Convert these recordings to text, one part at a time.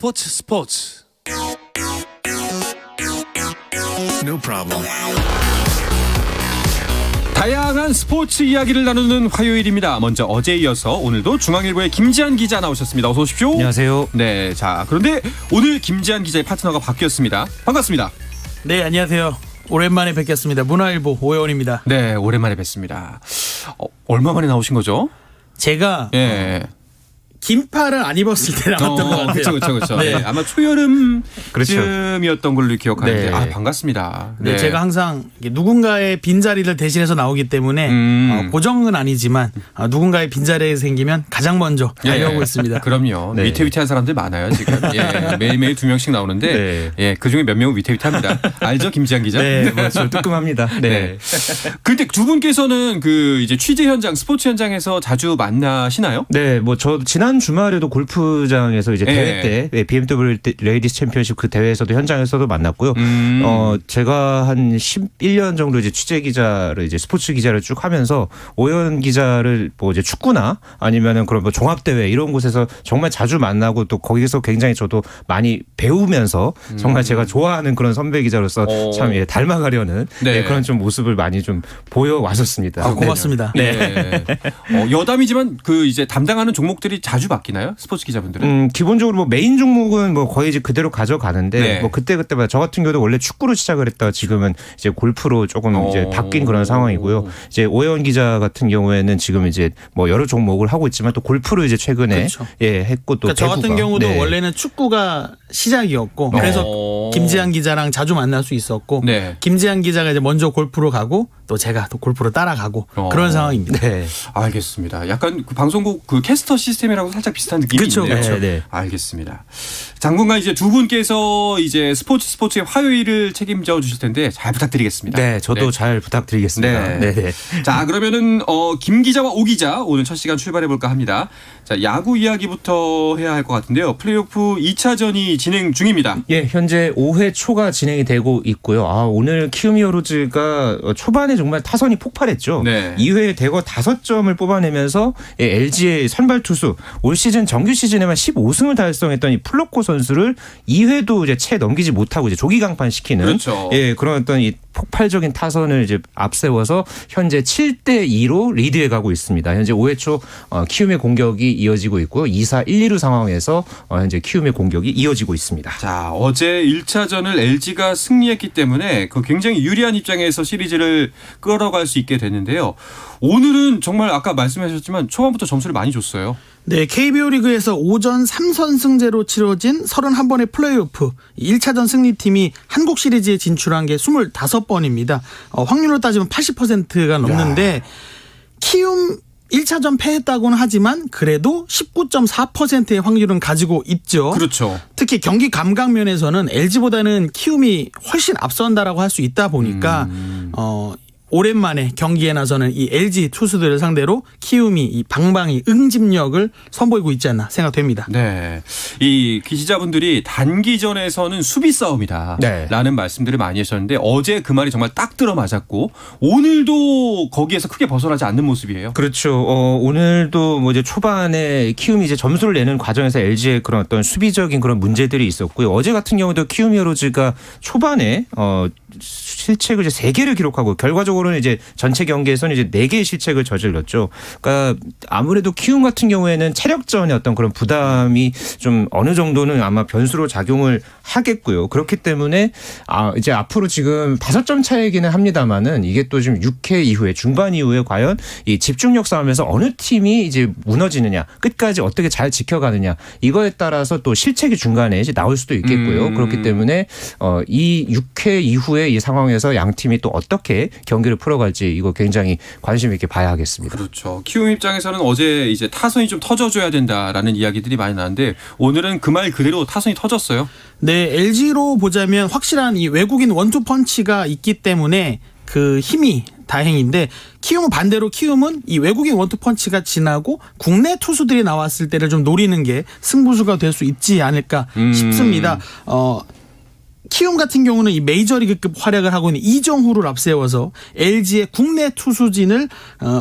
스포츠. No problem. 다양한 스포츠 이야기를 나누는 화요일입니다. 먼저 어제에 이어서 오늘도 중앙일보의 김지한 기자 나오셨습니다. 어서 오십시오. 안녕하세요. 네, 자 그런데 오늘 김지한 기자의 파트너가 바뀌었습니다. 반갑습니다. 네, 안녕하세요. 오랜만에 뵙겠습니다. 문화일보 오해원입니다. 네, 오랜만에 뵙습니다. 얼마 만에 나오신 거죠? 제가 예. 긴팔을 안 입었을 때 나왔던 것 같아요. 그렇죠. 네. 네, 아마 초여름쯤이었던 그렇죠. 걸로 기억하는데 네. 반갑습니다. 네, 제가 항상 누군가의 빈자리를 대신해서 나오기 때문에 고정은 아니지만 누군가의 빈자리가 생기면 가장 먼저 달려오고 있습니다. 그럼요. 네. 위태위태한 사람들 많아요 지금. 예, 매일매일 2명씩 나오는데 네. 예, 그중에 몇 명은 위태위태합니다. 알죠, 김지한 기자? 네, 저 뜨끔합니다. 네. 근데 두 분께서는 그 이제 취재 현장, 스포츠 현장에서 자주 만나시나요? 네, 뭐 저 지난 주말에도 골프장에서 이제 대회 네. 때 BMW 레이디스 챔피언십 그 대회에서도 현장에서도 만났고요. 제가 한 11년 정도 이제 취재 기자를 이제 스포츠 기자를 쭉 하면서 오해원 기자를 뭐 이제 축구나 아니면은 그런 뭐 종합 대회 이런 곳에서 정말 자주 만나고 또 거기서 굉장히 저도 많이 배우면서 정말 제가 좋아하는 그런 선배 기자로서 참 예, 닮아가려는 네. 예, 그런 좀 모습을 많이 좀 보여 왔었습니다. 고맙습니다. 네. 여담이지만 그 이제 담당하는 종목들이 자주 바뀌나요? 스포츠 기자분들은? 기본적으로 뭐 메인 종목은 뭐 거의 이제 그대로 가져가는데 네. 뭐 그때마다 저 같은 경우도 원래 축구로 시작을 했다가 지금은 이제 골프로 조금 이제 바뀐 그런 상황이고요. 이제 오해원 기자 같은 경우에는 지금 이제 뭐 여러 종목을 하고 있지만 또 골프로 이제 최근에 그렇죠. 예 했고 또 그러니까 저 같은 배구가. 경우도 네. 원래는 축구가 시작이었고 그래서 김지한 기자랑 자주 만날 수 있었고 네. 김지한 기자가 이제 먼저 골프로 가고 또 제가 또 골프로 따라가고 그런 상황입니다. 네. 알겠습니다. 약간 그 방송국 그 캐스터 시스템이라고 살짝 비슷한 느낌이 그렇죠. 있네요. 네, 네. 알겠습니다. 당분간 이제 두 분께서 이제 스포츠의 화요일을 책임져 주실 텐데 잘 부탁드리겠습니다. 네, 저도 네. 잘 부탁드리겠습니다. 네. 네. 자, 그러면은 김 기자와 오 기자 오늘 첫 시간 출발해 볼까 합니다. 자, 야구 이야기부터 해야 할 것 같은데요. 플레이오프 2차전이 진행 중입니다. 예, 현재 5회 초가 진행이 되고 있고요. 오늘 키움 히어로즈가 초반에 정말 타선이 폭발했죠. 네. 2회에 대거 5점을 뽑아내면서 LG의 선발 투수 올 시즌 정규 시즌에만 15승을 달성했던 이 플로코 선수를 2회도 이제 채 넘기지 못하고 이제 조기 강판시키는 그렇죠. 예, 그런 어떤 이 폭발적인 타선을 이제 앞세워서 현재 7대2로 리드해 가고 있습니다. 현재 5회 초 키움의 공격이 이어지고 있고요. 2사 1, 2루 상황에서 현재 키움의 공격이 이어지고 있습니다. 자, 어제 1차전을 LG가 승리했기 때문에 그 굉장히 유리한 입장에서 시리즈를 끌어갈 수 있게 됐는데요. 오늘은 정말 아까 말씀하셨지만 초반부터 점수를 많이 줬어요. 네, KBO 리그에서 오전 3선승제로 치러진 31번의 플레이오프 1차전 승리팀이 한국 시리즈에 진출한 게 25번입니다. 확률로 따지면 80%가 넘는데 키움 1차전 패했다고는 하지만 그래도 19.4%의 확률은 가지고 있죠. 그렇죠. 특히 경기 감각 면에서는 LG보다는 키움이 훨씬 앞선다라고 할 수 있다 보니까 오랜만에 경기에 나서는 이 LG 투수들을 상대로 키움이 이 방망이 응집력을 선보이고 있지 않나 생각됩니다. 네. 이 기자분들이 단기전에서는 수비 싸움이다. 네. 라는 말씀들을 많이 하셨는데 어제 그 말이 정말 딱 들어맞았고 오늘도 거기에서 크게 벗어나지 않는 모습이에요. 그렇죠. 오늘도 뭐 이제 초반에 키움이 이제 점수를 내는 과정에서 LG의 그런 어떤 수비적인 그런 문제들이 있었고요. 어제 같은 경우도 키움 히어로즈가 초반에 실책을 이제 3개를 기록하고 결과적으로는 이제 전체 경기에서는 이제 4개의 실책을 저질렀죠. 그러니까 아무래도 키움 같은 경우에는 체력전의 어떤 그런 부담이 좀 어느 정도는 아마 변수로 작용을 하겠고요. 그렇기 때문에 이제 앞으로 지금 5점 차이기는 합니다만은 이게 또 지금 6회 이후에 중반 이후에 과연 이 집중력 싸움에서 어느 팀이 이제 무너지느냐 끝까지 어떻게 잘 지켜가느냐 이거에 따라서 또 실책이 중간에 이제 나올 수도 있겠고요. 그렇기 때문에 이 6회 이후에 이 상황에서 양 팀이 또 어떻게 경기를 풀어갈지 이거 굉장히 관심 있게 봐야 하겠습니다. 그렇죠. 키움 입장에서는 어제 이제 타선이 좀 터져줘야 된다라는 이야기들이 많이 나는데 오늘은 그 말 그대로 타선이 터졌어요. 네, LG로 보자면 확실한 이 외국인 원투 펀치가 있기 때문에 그 힘이 다행인데 키움은 반대로 키움은 이 외국인 원투 펀치가 지나고 국내 투수들이 나왔을 때를 좀 노리는 게 승부수가 될 수 있지 않을까 싶습니다. 키움 같은 경우는 이 메이저리그급 활약을 하고 있는 이정후를 앞세워서 LG의 국내 투수진을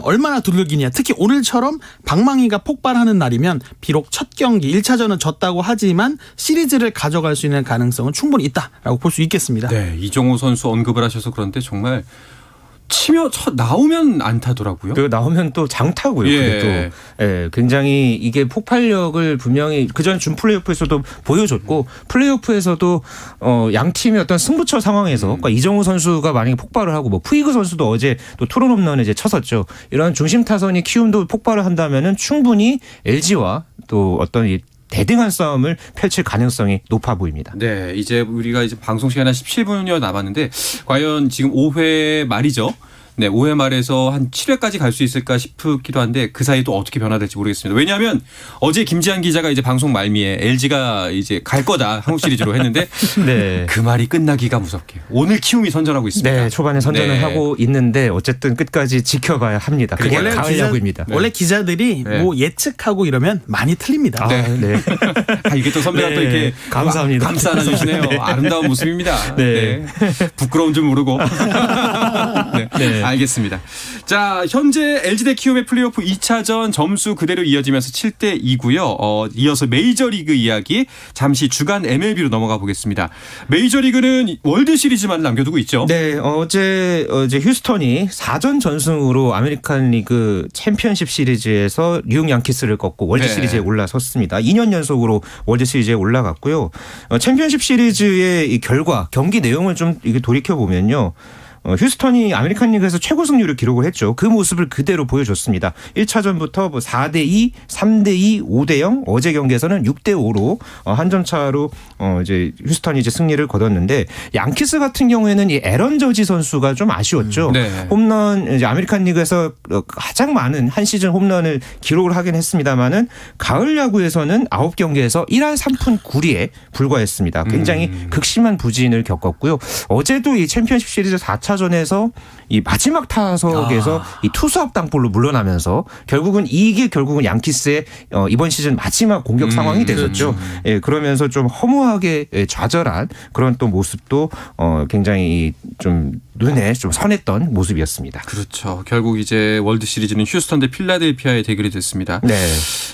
얼마나 두들기냐. 특히 오늘처럼 방망이가 폭발하는 날이면 비록 첫 경기 1차전은 졌다고 하지만 시리즈를 가져갈 수 있는 가능성은 충분히 있다라고 볼 수 있겠습니다. 네, 이정호 선수 언급을 하셔서 그런데 정말 치며 나오면 안타더라고요. 그 나오면 또 장타고요. 예. 그게 또 굉장히 이게 폭발력을 분명히 그전 준 플레이오프에서도 보여줬고 플레이오프에서도 양 팀의 어떤 승부처 상황에서 그러니까 이정우 선수가 만약에 폭발을 하고 뭐 푸이그 선수도 어제 또 투런 홈런을 이제 쳤었죠. 이런 중심 타선이 키움도 폭발을 한다면은 충분히 LG와 또 어떤 이 대등한 싸움을 펼칠 가능성이 높아 보입니다. 네, 이제 우리가 이제 방송 시간 한 17분여 남았는데 과연 지금 5회 말이죠. 네, 5회 말에서 한 7회까지 갈 수 있을까 싶기도 한데 그 사이 또 어떻게 변화될지 모르겠습니다. 왜냐하면 어제 김지한 기자가 이제 방송 말미에 LG가 이제 갈 거다 한국 시리즈로 했는데 네. 그 말이 끝나기가 무섭게 오늘 키움이 선전하고 있습니다. 네, 초반에 선전을 네. 하고 있는데 어쨌든 끝까지 지켜봐야 합니다. 그게 원래 가을 야구입니다. 원래 기자들이 네. 뭐 예측하고 이러면 많이 틀립니다. 네. 네. 아, 이게 또 선배가 네, 또 이렇게 감사합니다. 감싸 안아주시네요. 네. 아름다운 모습입니다. 네. 부끄러운 줄 모르고. 네. 네. 알겠습니다. 자, 현재 LG 대 키움의 플레이오프 2차전 점수 그대로 이어지면서 7대 2고요. 이어서 메이저리그 이야기 잠시 주간 MLB로 넘어가 보겠습니다. 메이저리그는 월드 시리즈만 남겨두고 있죠. 네, 어제 휴스턴이 4전 전승으로 아메리칸 리그 챔피언십 시리즈에서 뉴욕 양키스를 꺾고 월드 네. 시리즈에 올라섰습니다. 2년 연속으로 월드 시리즈에 올라갔고요. 챔피언십 시리즈의 이 결과, 경기 내용을 좀 이게 돌이켜 보면요. 휴스턴이 아메리칸 리그에서 최고 승률을 기록을 했죠. 그 모습을 그대로 보여줬습니다. 1차전부터 뭐 4대2, 3대2, 5대0 어제 경기에서는 6대5로 한 점 차로 이제 휴스턴이 이제 승리를 거뒀는데 양키스 같은 경우에는 이 에런 저지 선수가 좀 아쉬웠죠. 네. 홈런 이제 아메리칸 리그에서 가장 많은 한 시즌 홈런을 기록을 하긴 했습니다만은 가을 야구에서는 9경기에서 1할 3푼 9리에 불과했습니다. 굉장히 극심한 부진을 겪었고요. 어제도 이 챔피언십 시리즈 4차전에서 이 마지막 타석에서 이 투수 합당볼로 물러나면서 결국은 양키스의 이번 시즌 마지막 공격 상황이 됐었죠. 예, 그러면서 좀 허무하게 좌절한 그런 또 모습도 굉장히 좀 눈에 좀 선했던 모습이었습니다. 그렇죠. 결국 이제 월드 시리즈는 휴스턴 대 필라델피아의 대결이 됐습니다. 네.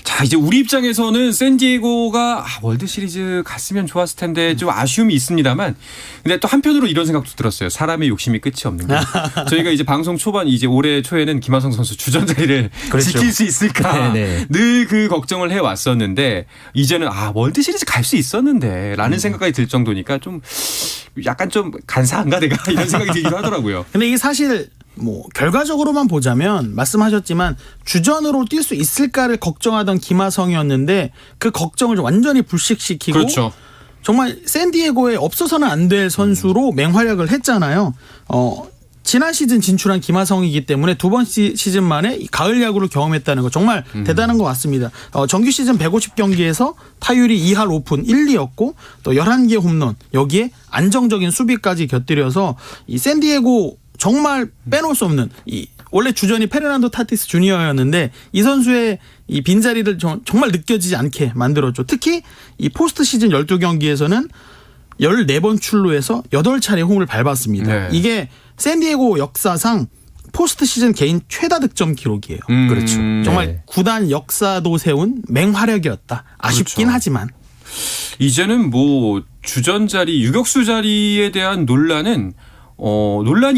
자, 이제 우리 입장에서는 샌디에고가 월드 시리즈 갔으면 좋았을 텐데 좀 아쉬움이 있습니다만 근데 또 한편으로 이런 생각도 들었어요. 사람의 욕심이 끝이 없는 게. 저희가 이제 방송 초반 이제 올해 초에는 김하성 선수 주전 자리를 그렇죠. 지킬 수 있을까 네네. 늘 그 걱정을 해왔었는데 이제는 월드 시리즈 갈 수 있었는데 라는 생각까지 들 정도니까 좀 약간 좀 간사한가 내가 이런 생각이 들기도 하더라고요. 근데 이게 사실 뭐 결과적으로만 보자면 말씀하셨지만 주전으로 뛸 수 있을까를 걱정하던 김하성이었는데 그 걱정을 완전히 불식시키고 그렇죠. 정말 샌디에고에 없어서는 안 될 선수로 맹활약을 했잖아요. 지난 시즌 진출한 김하성이기 때문에 두 번 시즌 만에 가을 야구를 경험했다는 거 정말 대단한 것 같습니다. 정규 시즌 150경기에서 타율이 2할 5푼 1리였고 또 11개 홈런 여기에 안정적인 수비까지 곁들여서 이 샌디에고 정말 빼놓을 수 없는 원래 주전이 페르난도 타티스 주니어였는데 이 선수의 이 빈자리를 정말 느껴지지 않게 만들었죠. 특히 이 포스트 시즌 12경기에서는 14번 출루해서 8차례 홈을 밟았습니다. 네. 이게 샌디에고 역사상 포스트 시즌 개인 최다 득점 기록이에요. 그렇죠. 정말 네. 구단 역사도 세운 맹활약이었다. 아쉽긴 그렇죠. 하지만. 이제는 뭐 주전 자리, 유격수 자리에 대한 논란이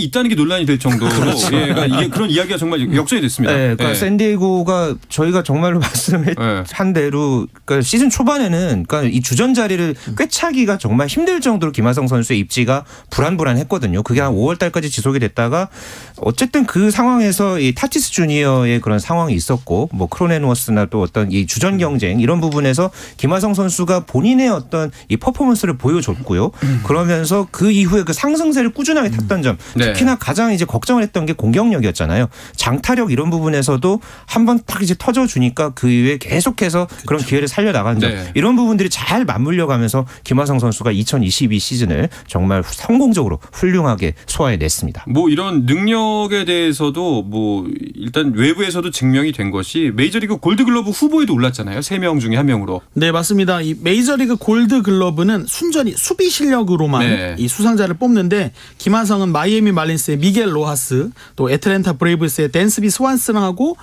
있다는 게 논란이 될 정도로 예, 그러니까 이게 그런 이야기가 정말 역전이 됐습니다. 네, 그러니까 예. 샌디에고가 저희가 정말로 말씀한 대로 그러니까 시즌 초반에는 그러니까 이 주전 자리를 꿰차기가 정말 힘들 정도로 김하성 선수의 입지가 불안불안했거든요. 그게 한 5월 달까지 지속이 됐다가 어쨌든 그 상황에서 이 타티스 주니어의 그런 상황이 있었고 뭐 크로넨워스나 또 어떤 이 주전 경쟁 이런 부분에서 김하성 선수가 본인의 어떤 이 퍼포먼스를 보여줬고요. 그러면서 그 이후에 그 상승세를 꾸준하게 탔던 점 네. 특히나 가장 이제 걱정을 했던 게 공격력이었잖아요. 장타력 이런 부분에서도 한번 딱 이제 터져주니까 그 이후에 계속해서 그런 기회를 살려나가는 점 네. 이런 부분들이 잘 맞물려가면서 김하성 선수가 2022 시즌을 정말 성공적으로 훌륭하게 소화해냈습니다. 뭐 이런 능력에 대해서도 뭐 일단 외부에서도 증명이 된 것이 메이저리그 골드글러브 후보에도 올랐잖아요. 3명 중에 1명으로. 네, 맞습니다. 이 메이저리그 골드 글러브는 순전히 수비 실력으로만 네. 이 수상자를 뽑는데 김하성은 마이애미 말린스의 미겔 로하스, 또 애틀랜타 브레이브스의 댄스비 스완슨하고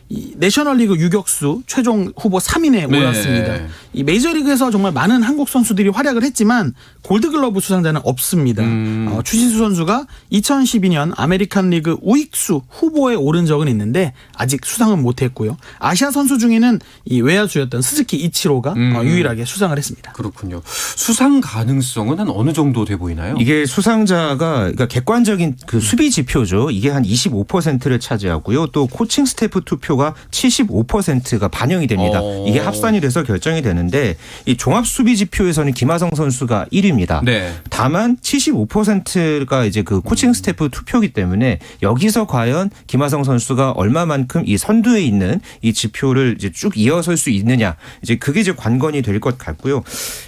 이 내셔널리그 유격수 최종 후보 3인에 네. 올랐습니다. 이 메이저리그에서 정말 많은 한국 선수들이 활약을 했지만 골드글러브 수상자는 없습니다. 추신수 선수가 2012년 아메리칸 리그 우익수 후보에 오른 적은 있는데 아직 수상은 못했고요. 아시아 선수 중에는 이 외야수였던 스즈키 이치로가 유일하게 수상을 했습니다. 그렇군요. 수상 가능성은 한 어느 정도 돼 보이나요? 이게 수상자가 그러니까 객관적인 그 수비 지표죠. 이게 한 25%를 차지하고요. 또 코칭 스태프 투표가 75%가 반영이 됩니다. 이게 합산이 돼서 결정이 되는데 이 종합 수비 지표에서는 김하성 선수가 1위입니다. 네. 다만 75%가 이제 그 코칭 스태프 투표이기 때문에 여기서 과연 김하성 선수가 얼마만큼 이 선두에 있는 이 지표를 이제 쭉 이어설 수 있느냐, 이제 그게 이제 관건이 될 것 같고요.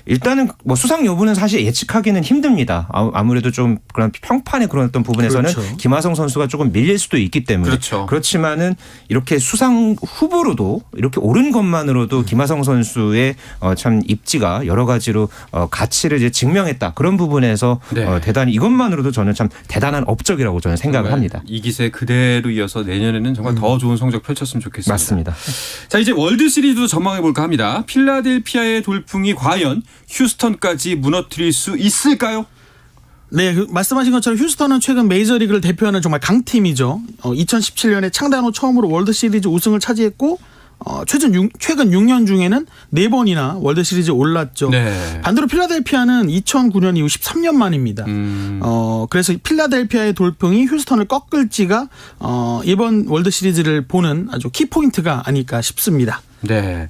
일단은 뭐 수상 여부는 사실 예측하기는 힘듭니다. 아무래도 좀 그런 평판의 그런 어떤 부분에서는 그렇죠. 김하성 선수가 조금 밀릴 수도 있기 때문에 그렇죠. 그렇지만은 이렇게 수상 후보로도 이렇게 오른 것만으로도 김하성 선수의 참 입지가 여러 가지로 가치를 이제 증명했다. 그런 부분에서 네. 대단히 이것만으로도 저는 참 대단한 업적이라고 저는 생각을 합니다. 이 기세 그대로 이어서 내년에는 정말 더 좋은 성적 펼쳤으면 좋겠습니다. 맞습니다. 자, 이제 월드 시리즈도 전망해 볼까 합니다. 필라델피아의 돌풍이 과연 휴스턴까지 무너뜨릴 수 있을까요? 네, 말씀하신 것처럼 휴스턴은 최근 메이저리그를 대표하는 정말 강팀이죠. 2017년에 창단 후 처음으로 월드시리즈 우승을 차지했고 최근 6년 중에는 4번이나 월드시리즈에 올랐죠. 네. 반대로 필라델피아는 2009년 이후 13년 만입니다. 그래서 필라델피아의 돌풍이 휴스턴을 꺾을지가 이번 월드시리즈를 보는 아주 키포인트가 아닐까 싶습니다. 네.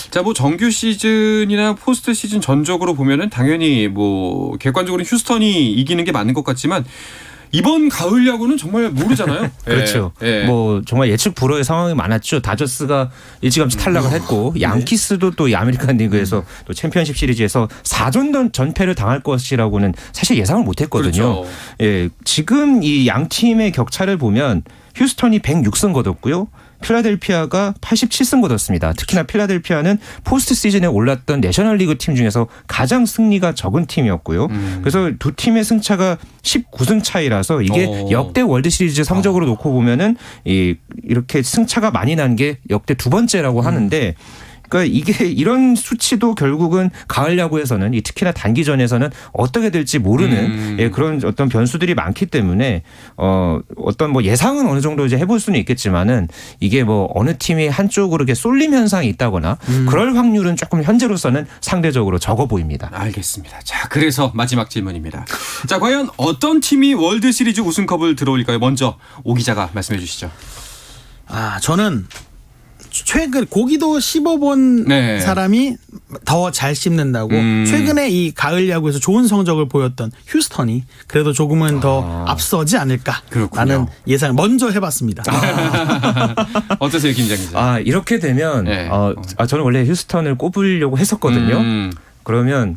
자, 뭐 정규 시즌이나 포스트 시즌 전적으로 보면은 당연히 뭐 객관적으로 휴스턴이 이기는 게 맞는 것 같지만 이번 가을 야구는 정말 모르잖아요. 그렇죠. 예. 뭐 정말 예측 불허의 상황이 많았죠. 다저스가 일찌감치 탈락을 했고 양키스도 또 이 아메리칸 리그에서 또 챔피언십 시리즈에서 4전 전패를 당할 것이라고는 사실 예상을 못했거든요. 그렇죠. 예, 지금 이 양 팀의 격차를 보면 휴스턴이 106승 거뒀고요. 필라델피아가 87승 거뒀습니다. 특히나 필라델피아는 포스트 시즌에 올랐던 내셔널리그 팀 중에서 가장 승리가 적은 팀이었고요. 그래서 두 팀의 승차가 19승 차이라서 이게 역대 월드시리즈 성적으로 놓고 보면은 이렇게 승차가 많이 난 게 역대 두 번째라고 하는데 그러니까 이게 이런 수치도 결국은 가을 야구에서는 특히나 단기전에서는 어떻게 될지 모르는 그런 어떤 변수들이 많기 때문에 어떤 뭐 예상은 어느 정도 이제 해볼 수는 있겠지만은 이게 뭐 어느 팀이 한쪽으로 이렇게 쏠림 현상이 있다거나 그럴 확률은 조금 현재로서는 상대적으로 적어 보입니다. 알겠습니다. 자, 그래서 마지막 질문입니다. 자, 과연 어떤 팀이 월드 시리즈 우승컵을 들어올까요? 먼저 오 기자가 말씀해 주시죠. 저는 최근 고기도 씹어본 네. 사람이 더 잘 씹는다고 최근에 이 가을 야구에서 좋은 성적을 보였던 휴스턴이 그래도 조금은 더 앞서지 않을까라는 그렇군요. 예상을 먼저 해봤습니다. 어떠세요, 김장 기자? 이렇게 되면 네. 저는 원래 휴스턴을 꼽으려고 했었거든요. 그러면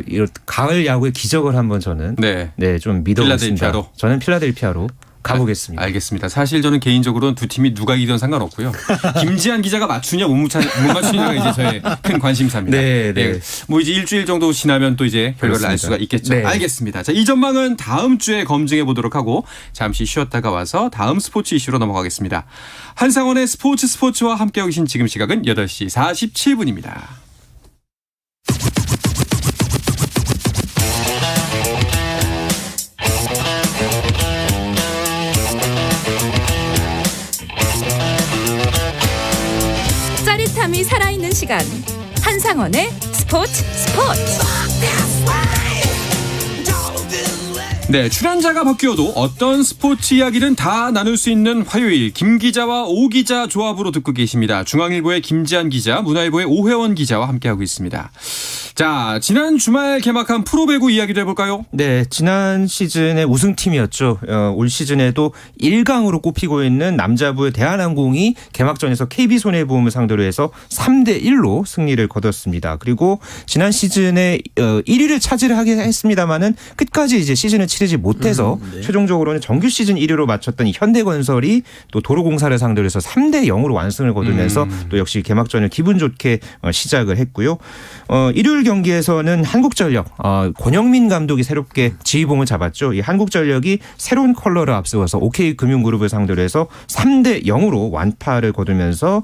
이런 가을 야구의 기적을 한번 저는 네. 좀 믿어보겠습니다. 필라델피아로? 저는 필라델피아로 가보겠습니다. 알겠습니다. 사실 저는 개인적으로는 두 팀이 누가 이기든 상관없고요. 김지한 기자가 맞추냐 못 맞추냐가 이제 저의 큰 관심사입니다. 네, 네. 뭐 이제 일주일 정도 지나면 또 이제 결과를 알 그렇습니다. 수가 있겠죠. 네. 알겠습니다. 자, 이 전망은 다음 주에 검증해 보도록 하고 잠시 쉬었다가 와서 다음 스포츠 이슈로 넘어가겠습니다. 한상원의 스포츠와 함께하고 계신 지금 시각은 8시 47분입니다. 짜릿함이 살아있는 시간 한상원의 스포츠 네, 출연자가 바뀌어도 어떤 스포츠 이야기는 다 나눌 수 있는 화요일 김 기자와 오 기자 조합으로 듣고 계십니다. 중앙일보의 김지한 기자, 문화일보의 오혜원 기자와 함께하고 있습니다. 자, 지난 주말 개막한 프로배구 이야기도 해볼까요? 네, 지난 시즌의 우승팀이었죠. 올 시즌에도 1강으로 꼽히고 있는 남자부의 대한항공이 개막전에서 KB손해보험을 상대로 해서 3대1로 승리를 거뒀습니다. 그리고 지난 시즌에 1위를 차지를 하긴 했습니다만은 끝까지 이제 시즌을 치르지 치르지 못해서 네. 최종적으로는 정규 시즌 1위로 마쳤던 이 현대건설이 또 도로공사를 상대로 해서 3대 0으로 완승을 거두면서 또 역시 개막전을 기분 좋게 시작을 했고요. 일요일 경기에서는 한국전력 권영민 감독이 새롭게 지휘봉을 잡았죠. 이 한국전력이 새로운 컬러를 앞세워서 OK금융그룹을 상대로 해서 3대 0으로 완파를 거두면서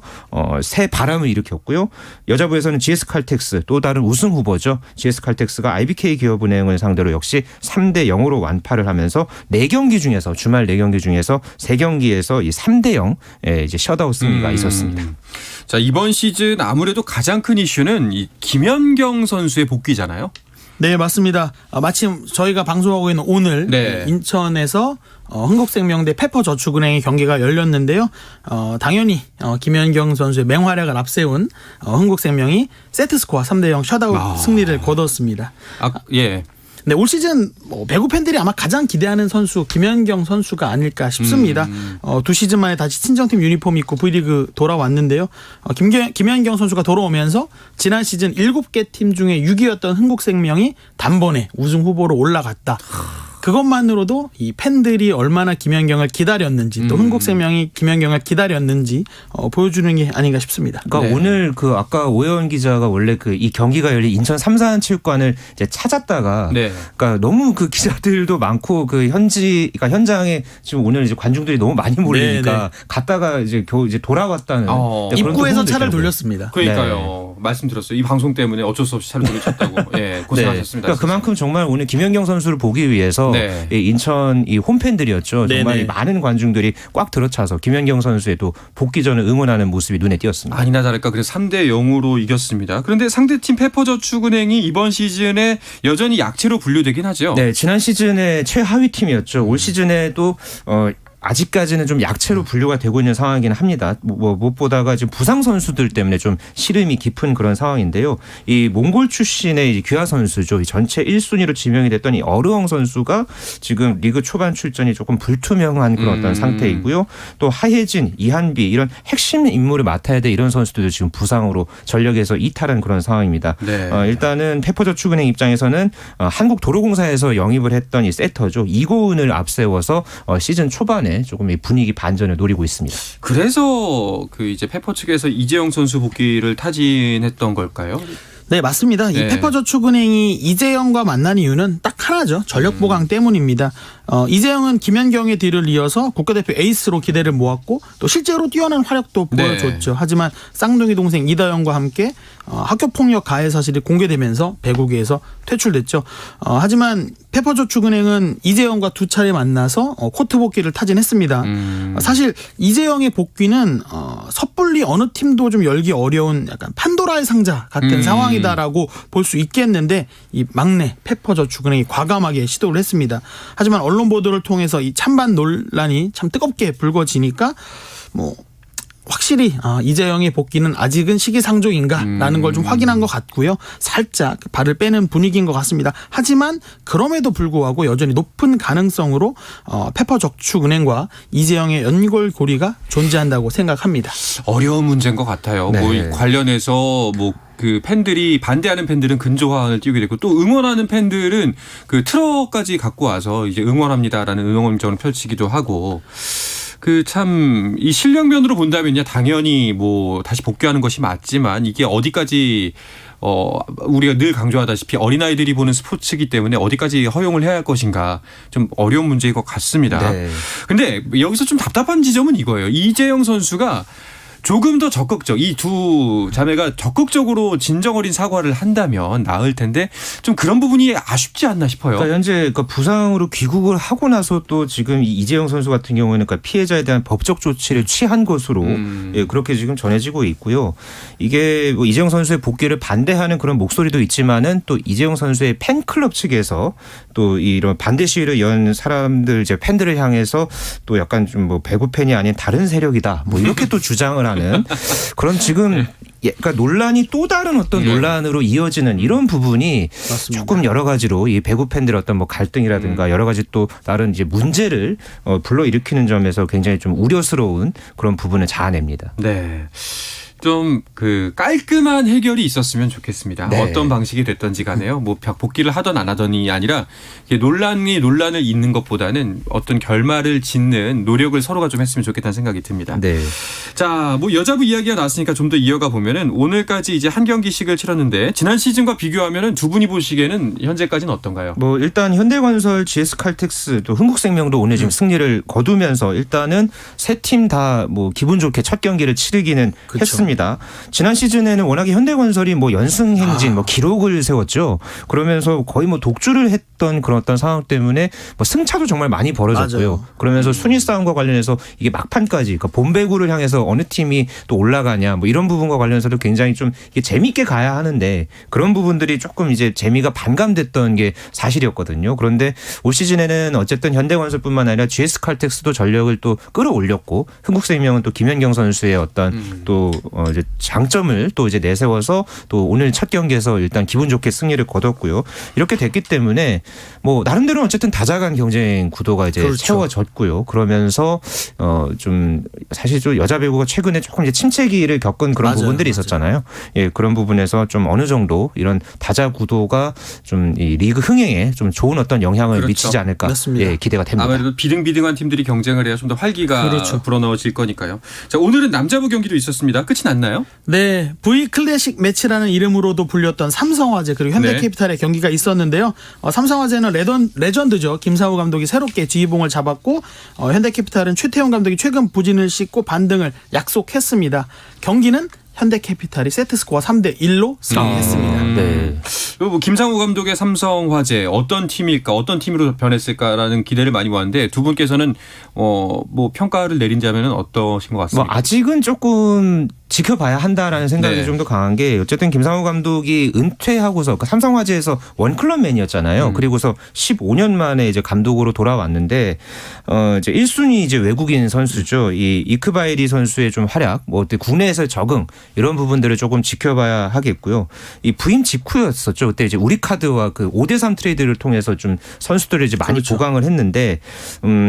새 바람을 일으켰고요. 여자부에서는 GS칼텍스 또 다른 우승 후보죠. GS칼텍스가 IBK기업은행을 상대로 역시 3대 0으로 완파를 하면서 4경기 중에서 주말 4경기 중에서 3경기에서 이 3대 0 이제 셧아웃 승리가 있었습니다. 자, 이번 시즌 아무래도 가장 큰 이슈는 이 김연경 선수의 복귀잖아요. 네, 맞습니다. 마침 저희가 방송하고 있는 오늘 네. 인천에서 흥국생명대 페퍼저축은행의 경기가 열렸는데요. 당연히 김연경 선수의 맹활약을 앞세운 흥국생명이 세트스코어 3대 0 셧아웃 승리를 거뒀습니다. 예. 네, 올 시즌 배구 팬들이 아마 가장 기대하는 선수 김연경 선수가 아닐까 싶습니다. 2시즌 만에 다시 친정팀 유니폼 입고 V리그 돌아왔는데요. 김연경 선수가 돌아오면서 지난 시즌 7개 팀 중에 6위였던 흥국생명이 단번에 우승 후보로 올라갔다. 그것만으로도 이 팬들이 얼마나 김연경을 기다렸는지 또 흥국생명이 김연경을 기다렸는지 보여주는 게 아닌가 싶습니다. 그러니까 네. 오늘 아까 오해원 기자가 원래 이 경기가 열린 인천 삼산체육관을 이제 찾았다가 네. 그러니까 너무 기자들도 많고 그러니까 현장에 지금 오늘 이제 관중들이 너무 많이 몰리니까 네, 네. 갔다가 이제 겨우 이제 돌아왔다는 그런 입구에서 또 차를 있더라고요. 돌렸습니다. 그러니까요. 말씀드렸어요. 이 방송 때문에 어쩔 수 없이 차를 돌리셨다고. 예, 고생하셨습니다. 그러니까 그만큼 정말 오늘 김연경 선수를 보기 위해서 네. 이 인천 이 홈팬들이었죠. 정말 네네. 많은 관중들이 꽉 들어차서 김연경 선수의 또 복귀전을 응원하는 모습이 눈에 띄었습니다. 아니나 다를까 그래서 3대 0으로 이겼습니다. 그런데 상대팀 페퍼저축은행이 이번 시즌에 여전히 약체로 분류되긴 하죠. 네, 지난 시즌에 최하위 팀이었죠. 올 시즌에도 아직까지는 좀 약체로 분류가 되고 있는 상황이긴 합니다. 무엇보다가 지금 부상 선수들 때문에 좀 시름이 깊은 그런 상황인데요. 이 몽골 출신의 이 귀하 선수죠. 이 전체 1순위로 지명이 됐던 이 어르엉 선수가 지금 리그 초반 출전이 조금 불투명한 그런 어떤 상태이고요. 또 하혜진, 이한비 이런 핵심 인물을 맡아야 될 이런 선수들도 지금 부상으로 전력에서 이탈한 그런 상황입니다. 네. 일단은 페퍼저축은행 입장에서는 한국도로공사에서 영입을 했던 이 세터죠. 이고은을 앞세워서 시즌 초반에 조금 이 분위기 반전을 노리고 있습니다. 그래서 이제 페퍼 측에서 이재영 선수 복귀를 타진했던 걸까요? 네, 맞습니다. 네. 이 페퍼저축은행이 이재영과 만난 이유는 딱 하나죠. 전력 보강 때문입니다. 이재영은 김연경의 뒤를 이어서 국가대표 에이스로 기대를 모았고 또 실제로 뛰어난 활약도 네. 보여줬죠. 하지만 쌍둥이 동생 이다영과 함께 학교폭력 가해 사실이 공개되면서 배구계에서 퇴출됐죠. 하지만 페퍼저축은행은 이재영과 2차례 만나서 코트 복귀를 타진했습니다. 사실 이재영의 복귀는 섣불리 어느 팀도 좀 열기 어려운 약간 판도라의 상자 같은 상황이다라고 볼 수 있겠는데 이 막내 페퍼저축은행이 과감하게 시도를 했습니다. 하지만 언론 보도를 통해서 이 찬반 논란이 참 뜨겁게 불거지니까 확실히 이재영의 복귀는 아직은 시기상조인가라는 걸 좀 확인한 것 같고요. 살짝 발을 빼는 분위기인 것 같습니다. 하지만 그럼에도 불구하고 여전히 높은 가능성으로 페퍼저축은행과 이재영의 연골고리가 존재한다고 생각합니다. 어려운 문제인 것 같아요. 네. 이 관련해서 팬들이 반대하는 팬들은 근조화를 띄우게 되고 또 응원하는 팬들은 트럭까지 갖고 와서 이제 응원합니다라는 응원전을 펼치기도 하고 이 실력면으로 본다면요 당연히 다시 복귀하는 것이 맞지만 이게 어디까지 우리가 늘 강조하다시피 어린아이들이 보는 스포츠이기 때문에 어디까지 허용을 해야 할 것인가 좀 어려운 문제인 것 같습니다. 네. 근데 여기서 좀 답답한 지점은 이거예요. 이재영 선수가 조금 더 적극적, 이 두 자매가 적극적으로 진정 어린 사과를 한다면 나을 텐데 좀 그런 부분이 아쉽지 않나 싶어요. 그러니까 현재 부상으로 귀국을 하고 나서 또 지금 이재영 선수 같은 경우에는 피해자에 대한 법적 조치를 취한 것으로 그렇게 지금 전해지고 있고요. 이게 이재영 선수의 복귀를 반대하는 그런 목소리도 있지만은 또 이재영 선수의 팬클럽 측에서 또 이런 반대 시위를 연 사람들 이제 팬들을 향해서 또 약간 좀 배구 팬이 아닌 다른 세력이다 이렇게 또 주장을 하는 그런 지금 그러니까 논란이 또 다른 어떤 논란으로 이어지는 이런 부분이 맞습니다. 조금 여러 가지로 이 배구 팬들의 어떤 갈등이라든가 여러 가지 또 다른 이제 문제를 불러일으키는 점에서 굉장히 좀 우려스러운 그런 부분을 자아냅니다. 네. 좀 그 깔끔한 해결이 있었으면 좋겠습니다. 네. 어떤 방식이 됐던지 간에요. 뭐 복귀를 하던 안 하던이 아니라 이게 논란을 잇는 것보다는 어떤 결말을 짓는 노력을 서로가 좀 했으면 좋겠다는 생각이 듭니다. 네. 자, 뭐 여자부 이야기가 나왔으니까 좀 더 이어가 보면은 오늘까지 이제 한 경기씩을 치렀는데 지난 시즌과 비교하면은 두 분이 보시기에는 현재까지는 어떤가요? 뭐 일단 현대건설, GS칼텍스 또 흥국생명도 오늘 지금 승리를 거두면서 일단은 세 팀 다 뭐 기분 좋게 첫 경기를 치르기는 그쵸. 했습니다. 지난 시즌에는 워낙에 현대건설이 뭐 연승 행진 뭐 기록을 세웠죠. 그러면서 거의 뭐 독주를 했던 그런 어떤 상황 때문에 뭐 승차도 정말 많이 벌어졌고요. 맞아요. 그러면서 순위 싸움과 관련해서 이게 막판까지 그러니까 본배구를 향해서 어느 팀이 또 올라가냐 뭐 이런 부분과 관련해서도 굉장히 좀 이게 재밌게 가야 하는데 그런 부분들이 조금 이제 재미가 반감됐던 게 사실이었거든요. 그런데 올 시즌에는 어쨌든 현대건설뿐만 아니라 GS칼텍스도 전력을 또 끌어올렸고 흥국생명은 또 김연경 선수의 어떤 또 이제 장점을 또 이제 내세워서 또 오늘 첫 경기에서 일단 기분 좋게 승리를 거뒀고요. 이렇게 됐기 때문에 뭐 나름대로 어쨌든 다자간 경쟁 구도가 이제 그렇죠. 채워졌고요. 그러면서 좀 사실 좀 여자 배구가 최근에 조금 이제 침체기를 겪은 그런 맞아요, 부분들이 맞아요. 있었잖아요. 예, 그런 부분에서 좀 어느 정도 이런 다자 구도가 좀 이 리그 흥행에 좀 좋은 어떤 영향을 그렇죠. 미치지 않을까 맞습니다. 예, 기대가 됩니다. 아무래도 비등비등한 팀들이 경쟁을 해야 좀 더 활기가 그렇죠. 불어넣어질 거니까요. 자, 오늘은 남자부 경기도 있었습니다. 끝이 났나요? 네, V 클래식 매치라는 이름으로도 불렸던 삼성화재 그리고 현대캐피탈의 경기가 있었는데요. 삼성화재는 레전드죠. 김상우 감독이 새롭게 지휘봉을 잡았고 현대캐피탈은 최태용 감독이 최근 부진을 씻고 반등을 약속했습니다. 경기는 현대캐피탈이 세트스코어 3대1로 승리했습니다. 네. 그리고 뭐 김상우 감독의 삼성화재 어떤 팀일까, 어떤 팀으로 변했을까라는 기대를 많이 모았는데 두 분께서는 뭐 평가를 내린다면은 어떠신 것 뭐 같습니까? 아직은 조금 지켜봐야 한다라는 생각이 네. 좀 더 강한 게 어쨌든 김상우 감독이 은퇴하고서 그러니까 삼성화재에서 원클럽맨이었잖아요. 그리고서 15년 만에 이제 감독으로 돌아왔는데 이제 1순위 이제 외국인 선수죠. 이 이크바이리 선수의 좀 활약, 뭐 어때 국내에서의 적응 이런 부분들을 조금 지켜봐야 하겠고요. 이 부임 직후였었죠. 그때 이제 우리카드와 그 5대3 트레이드를 통해서 좀 선수들을 이제 많이 그렇죠. 보강을 했는데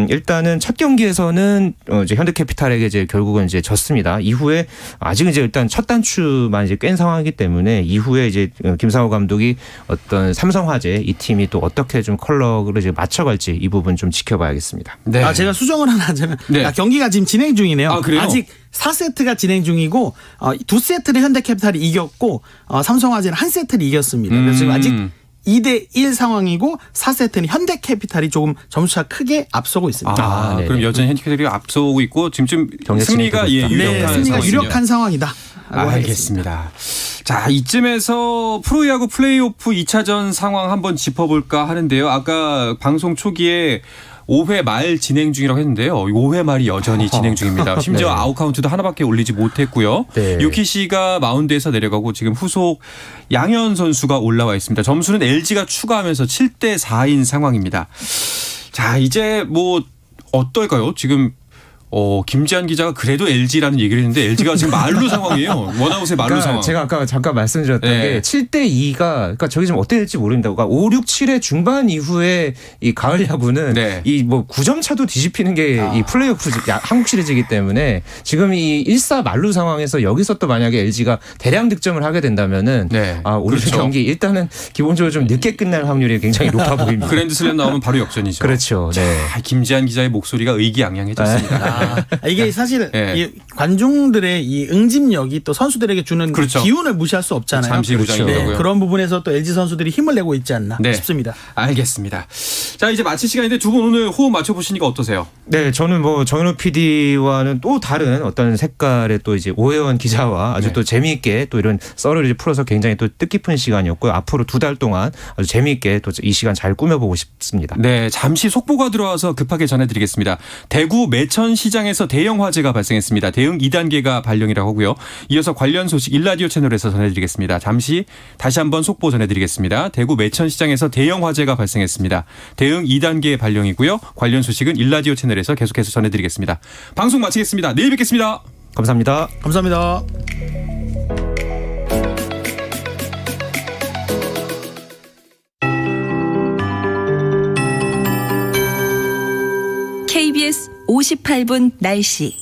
일단은 첫 경기에서는 이제 현대캐피탈에게 이제 결국은 이제 졌습니다. 이후에 아직은 이제 일단 첫 단추만 이제 깬 상황이기 때문에 이후에 이제 김상우 감독이 어떤 삼성화재 이 팀이 또 어떻게 좀 컬러를 이제 맞춰갈지 이 부분 좀 지켜봐야겠습니다. 네. 제가 수정을 하나 하자면 네. 경기가 지금 진행 중이네요. 아, 그래요? 아직 4세트가 진행 중이고 2세트를 현대캐피탈이 이겼고 삼성화재는 1세트를 이겼습니다. 그래서 지금 아직 2대1 상황이고 4세트는 현대캐피탈이 조금 점수차 크게 앞서고 있습니다. 네네. 그럼 여전히 현대캐피탈이 앞서고 있고 지금 경기 승리가 진행되고 있다. 유력한 승리가 상황이군요. 유력한 상황이다. 알겠습니다. 자, 이쯤에서 프로야구 플레이오프 2차전 상황 한번 짚어볼까 하는데요. 아까 방송 초기에 5회 말 진행 중이라고 했는데요. 5회 말이 여전히 진행 중입니다. 심지어 네. 아웃카운트도 하나밖에 올리지 못했고요. 네. 유키 씨가 마운드에서 내려가고 지금 후속 양현 선수가 올라와 있습니다. 점수는 LG가 추가하면서 7대 4인 상황입니다. 자, 이제 뭐 어떨까요? 지금 김지한 기자가 그래도 LG라는 얘기를 했는데 LG가 지금 만루 상황이에요. 원아웃의 만루 그러니까 상황. 제가 아까 잠깐 말씀드렸던 네. 게 7대2가 그러니까 저기 지금 어떻게 될지 모릅니다. 그러니까 5, 6, 7의 중반 이후에 이 가을 야구는 네. 이 뭐 9점 차도 뒤집히는 게 이 플레이오프 한국 시리즈이기 때문에 지금 이 1사 만루 상황에서 여기서 또 만약에 LG가 대량 득점을 하게 된다면은 네. 오늘 그렇죠. 경기 일단은 기본적으로 좀 늦게 끝날 확률이 굉장히 높아 보입니다. 그랜드슬램 나오면 바로 역전이죠. 그렇죠. 네. 김지한 기자의 목소리가 의기양양해졌습니다. 이게 사실 네. 이 관중들의 이 응집력이 또 선수들에게 주는 그렇죠. 기운을 무시할 수 없잖아요. 잠시 부장이더라고요. 그런 부분에서 또 LG 선수들이 힘을 내고 있지 않나 네. 싶습니다. 알겠습니다. 자, 이제 마칠 시간인데 두 분 오늘 호흡 맞춰보시니까 어떠세요? 네, 저는 뭐 정현호 PD와는 또 다른 어떤 색깔의 또 이제 오해원 기자와 아주 네. 또 재미있게 또 이런 썰을 이제 풀어서 굉장히 또 뜻깊은 시간이었고요. 앞으로 2달 동안 아주 재미있게 또 이 시간 잘 꾸며보고 싶습니다. 네, 잠시 속보가 들어와서 급하게 전해드리겠습니다. 대구 매천시장에서 대형 화재가 발생했습니다. 대응 2단계가 발령이라고 하고요. 이어서 관련 소식 일라디오 채널에서 전해드리겠습니다. 잠시 다시 한번 속보 전해드리겠습니다. 대구 매천시장에서 대형 화재가 발생했습니다. 대응 2단계 발령이고요. 관련 소식은 일라디오 채널에서 계속해서 전해드리겠습니다. 방송 마치겠습니다. 내일 뵙겠습니다. 감사합니다. 감사합니다. KBS 58분 날씨.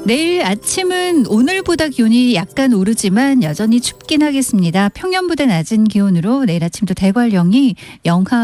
내일 아침은 오늘보다 기온이 약간 오르지만 여전히 춥긴 하겠습니다. 평년보다 낮은 기온으로 내일 아침도 대관령이 영하